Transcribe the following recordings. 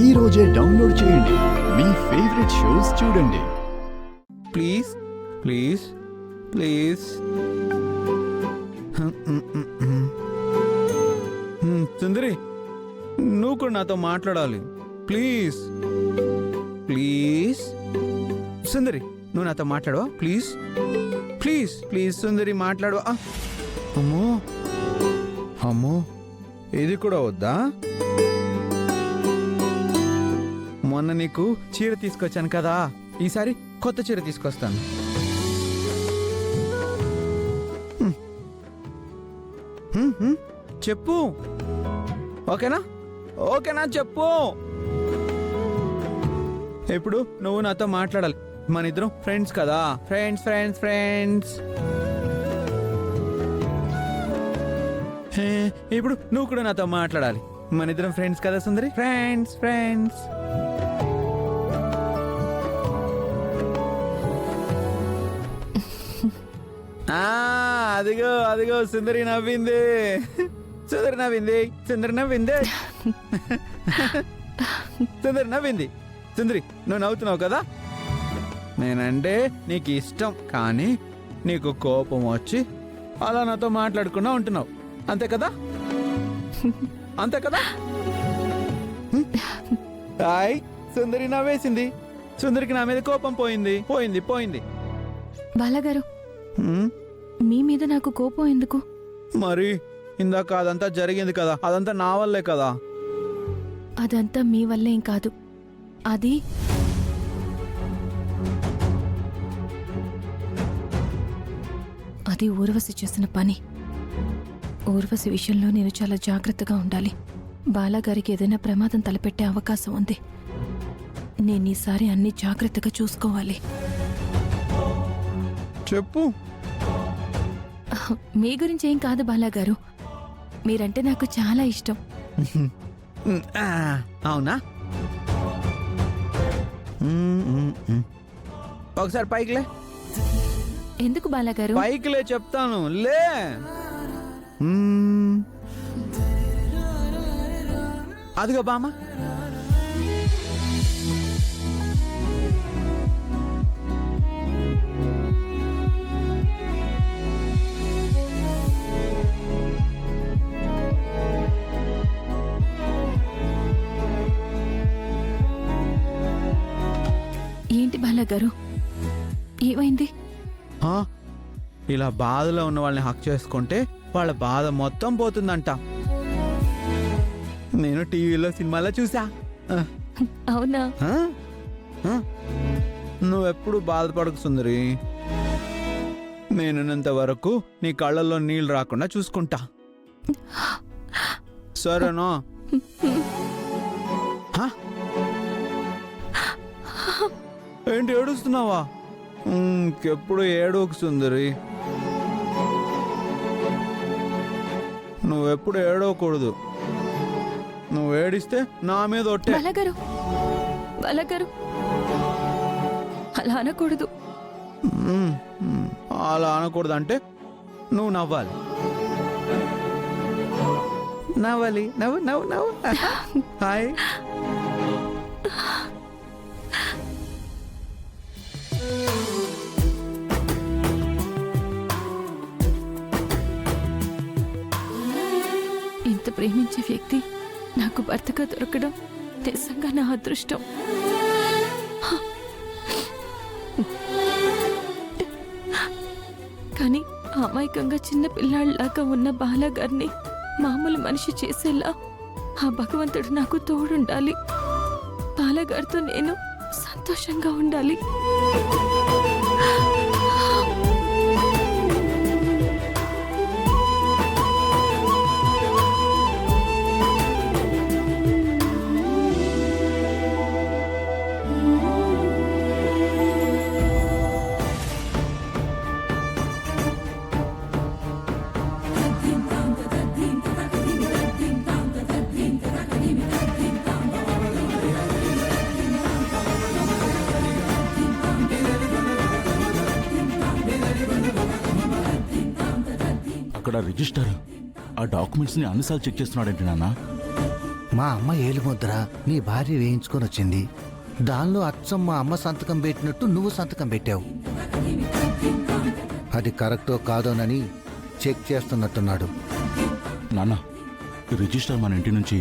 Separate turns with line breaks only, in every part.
ఈ రోజే డౌన్లోడ్ చేయండి. మీ ఫేవరెట్ షోస్ చూడండి.
Please please please. సుందరి, నువ్వు కూడా నాతో మాట్లాడాలి. ప్లీజ్ ప్లీజ్ సుందరి, నువ్వు నాతో మాట్లాడవా? ప్లీజ్ ప్లీజ్ ప్లీజ్ సుందరి, మాట్లాడవా? అమ్మో అమ్మో, ఇది కూడా వద్దా? మొన్న నీకు చీర తీసుకొచ్చాను కదా, ఈసారి కొత్త చీర తీసుకొస్తాను. చెప్పు, ఓకేనా? ఓకేనా చెప్పు. ఇప్పుడు నువ్వు నాతో మాట్లాడాలి. మన ఇద్దరం ఫ్రెండ్స్ కదా, ఫ్రెండ్స్ ఫ్రెండ్స్ ఫ్రెండ్స్. ఇప్పుడు నువ్వు కూడా నాతో మాట్లాడాలి. మన ఇద్దరం ఫ్రెండ్స్ కదా సుందరి, ఫ్రెండ్స్ ఫ్రెండ్స్. అదిగో అదిగో సుందరి నవ్వింది, సుందరి నవ్వింది, సుందరి నవ్వింది, సుందరి నవ్వింది. సుందరి, నువ్వు నవ్వుతున్నావు కదా. నేనంటే నీకు ఇష్టం, కానీ నీకు కోపం వచ్చి అలా నాతో మాట్లాడకుండా ఉంటున్నావు, అంతే కదా? అంతే కదా? హాయ్, సుందరి నవ్వేసింది. సుందరికి నా మీద కోపం పోయింది, పోయింది పోయింది.
బాలగారు, మీ మీద నాకు కోపం ఎందుకు?
మరి ఇందాక అదంతా జరిగింది కదా, అదంతా నా వల్లే కదా.
అదంతా మీ వల్లేం కాదు, అది ఊర్వశి చేసిన పని. ఊర్వశి విషయంలో నేను చాలా జాగ్రత్తగా ఉండాలి. బాలాగారికి ఏదైనా ప్రమాదం తలపెట్టే అవకాశం ఉంది. నేను ఈసారి అన్ని జాగ్రత్తగా చూసుకోవాలి.
చెప్పు.
మీ గురించి ఏం కాదు బాలాగారు, మీరంటే నాకు చాలా ఇష్టం.
అవునా? ఒకసారి పైకిలే.
ఎందుకు బాలాగారు?
పైకిలే చెప్తాను, లే. అదిగో బామ్మ.
ఏంటి బాలాగారు, ఏమైంది?
ఇలా బాధలో ఉన్న వాళ్ళని హక్ చేసుకుంటే వాళ్ళ బాధ మొత్తం పోతుందంట. నేను టీవీలో సినిమాలో చూసా.
అవునా?
నువ్వెప్పుడు బాధపడకు సుందరి. నేనున్నంత వరకు నీ కళ్ళల్లో నీళ్ళు రాకుండా చూసుకుంటా, సరేనా? ఏంటి ఏడుస్తున్నావా? ఇంకెప్పుడు ఏడోకు సుందరి, నువ్వెప్పుడు ఏడవకూడదు. నువ్వు ఏడిస్తే నా మీద ఒట్టే.
బాలగారు, బాలగారు, అలా అనకూడదు.
అలా అనకూడదు అంటే నువ్వు నవ్వాలి. నవ్వాలి, నవ్వు నవ్వు నవ్వు. హాయ్.
ఇంత ప్రేమించే వ్యక్తి నాకు భర్తగా దొరకడం నిజంగా నా అదృష్టం. కానీ అమాయకంగా చిన్న పిల్లాళ్ళలాగా ఉన్న బాలగారిని మామూలు మనిషి చేసేలా ఆ భగవంతుడు నాకు తోడుండాలి. బాలగారితో నేను సంతోషంగా ఉండాలి.
అక్కడ రిజిస్టర్ ఆ డాక్యుమెంట్స్ ని అన్నిసార్లు చెక్ చేస్తున్నాడేంటి నాన్న? మా అమ్మ ఏలుముద్ర నీ భార్య వేయించుకొని వచ్చింది. దానిలో అచ్చం మా అమ్మ సంతకం పెట్టినట్టు నువ్వు సంతకం పెట్టావు. అది కరెక్టో కాదోనని చెక్ చేస్తున్నట్టున్నాడు.
నాన్న, రిజిస్టర్ మన ఇంటి నుంచి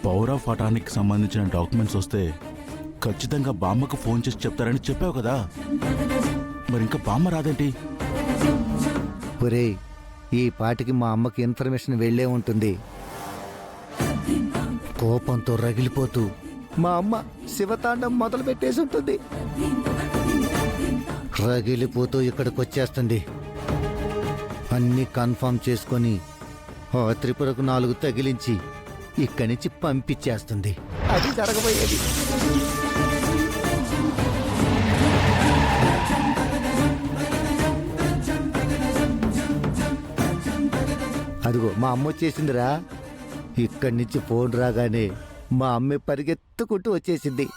పవర్ ఆఫ్ అటార్నీకి సంబంధించిన డాక్యుమెంట్స్ వస్తే ఖచ్చితంగా బామ్మకు ఫోన్ చేసి చెప్తారని చెప్పావు కదా, మరి ఇంకా బామ్మ రాదేంటి?
ఒరేయ్, ఈ పాటికి మా అమ్మకి ఇన్ఫర్మేషన్ వెళ్ళే ఉంటుంది. కోపంతో రగిలిపోతూ మా అమ్మ శివతాండం మొదలు పెట్టేసి ఉంటుంది. రగిలిపోతూ ఇక్కడికి వచ్చేస్తుంది. అన్నీ కన్ఫర్మ్ చేసుకొని ఆ త్రిపురకు 4 తగిలించి ఇక్కడి నుంచి పంపించేస్తుంది. అది జరగబోయేది. అదిగో మా అమ్మ వచ్చేసిందిరా. ఇక్కడి నుంచి ఫోన్ రాగానే మా అమ్మ పరిగెత్తుకుంటూ వచ్చేసింది.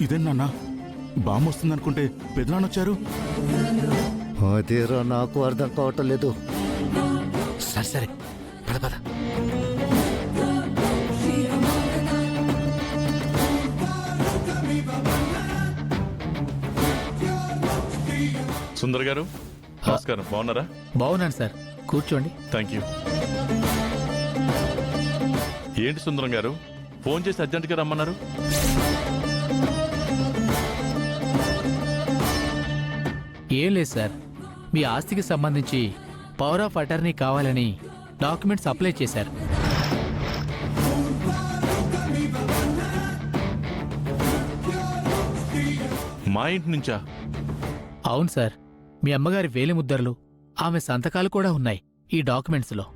ఇదేం నాన్న, బామ్మ వస్తుందనుకుంటే పెదనాన్న వచ్చారు.
అదేరా నాకు అర్థం కావటం లేదు. సరే సరే, పద పద.
సుందర్ గారు నమస్కారం, బాగున్నారా?
బాగున్నాను సార్, కూర్చోండి.
Thank you. ఏంటి సుందరం గారు, ఫోన్ చేసి అర్జెంటుగా రమ్మన్నారు?
ఏం లేదు సార్, మీ ఆస్తికి సంబంధించి పవర్ ఆఫ్ అటార్నీ కావాలని డాక్యుమెంట్స్ అప్లై చేశారు.
మా ఇంటి నుంచా?
అవును సార్, మీ అమ్మగారి వేలిముద్రలు, ఆమె సంతకాలు కూడా ఉన్నాయి ఈ డాక్యుమెంట్స్లో.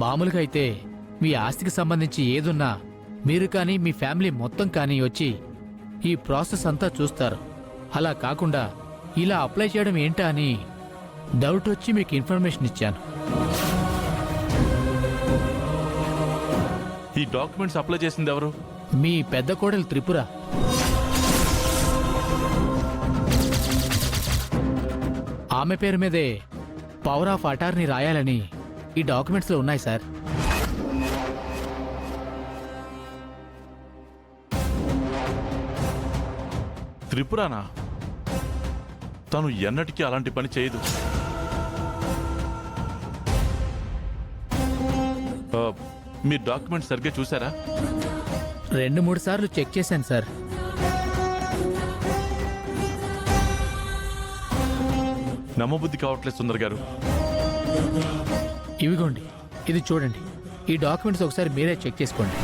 మామూలుగా అయితే మీ ఆస్తికి సంబంధించి ఏదున్నా మీరు కానీ మీ ఫ్యామిలీ మొత్తం కానీ వచ్చి ఈ ప్రాసెస్ అంతా చూస్తారు. అలా కాకుండా ఇలా అప్లై చేయడం ఏంటా అని డౌట్ వచ్చి మీకు ఇన్ఫర్మేషన్ ఇచ్చాను.
ఈ డాక్యుమెంట్స్ అప్లై చేసింది ఎవరు?
మీ పెద్ద కోడలు త్రిపుర. ఆమె పేరు మీదే పవర్ ఆఫ్ అటార్నీ రాయాలని ఈ డాక్యుమెంట్స్లో ఉన్నాయి సార్.
త్రిపురానా? తను ఎన్నటికీ అలాంటి పని చేయదు. మీ డాక్యుమెంట్స్ సరిగ్గా చూసారా?
2-3 సార్లు చెక్ చేశాను సార్.
నమ్మబుద్ధి కావట్లేదు సుందర్ గారు.
ఇవిగోండి, ఇది చూడండి. ఈ డాక్యుమెంట్స్ ఒకసారి మీరే చెక్ చేసుకోండి.